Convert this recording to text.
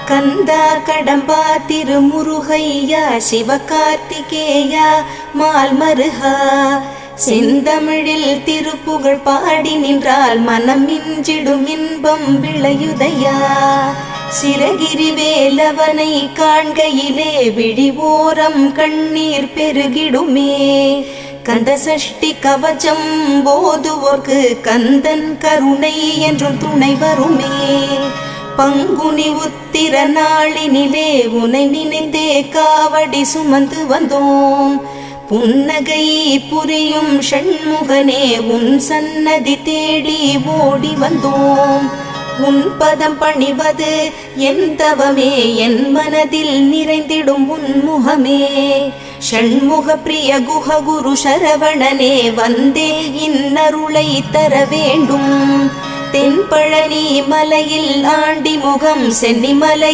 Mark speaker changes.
Speaker 1: கந்தா கடம்பா திருமுருகையா சிவகார்த்திகேயா மால்மருகா செந்தமிழில் திருப்புகழ் பாடி நின்றால் மனம் மிஞ்சிடும் இன்பம் விளையுதையா. சிரகிரி வேலவனை காண்கையிலே விழிவோரம் கண்ணீர் பெருகிடுமே. கந்த சஷ்டி கவச்சம் போதுவோர்க்கு கந்தன் கருணை என்றும் துணை வருமே. பங்குனி உத்திர நாளினிலே உனை நினைந்தே காவடி சுமந்து வந்தோம். புன்னகை புரியும் ஷண்முகனே உன் சன்னதி தேடி ஓடி வந்தோம். உன் பதம் பணிவது என் தவமே, என் மனதில் நிறைந்திடும் உன்முகமே. ஷண்முக பிரிய குஹ குரு சரவணனே வந்தே இன்னருளை தர வேண்டும். தென்பழனி மலையில் ஆண்டி முகம் சென்னிமலை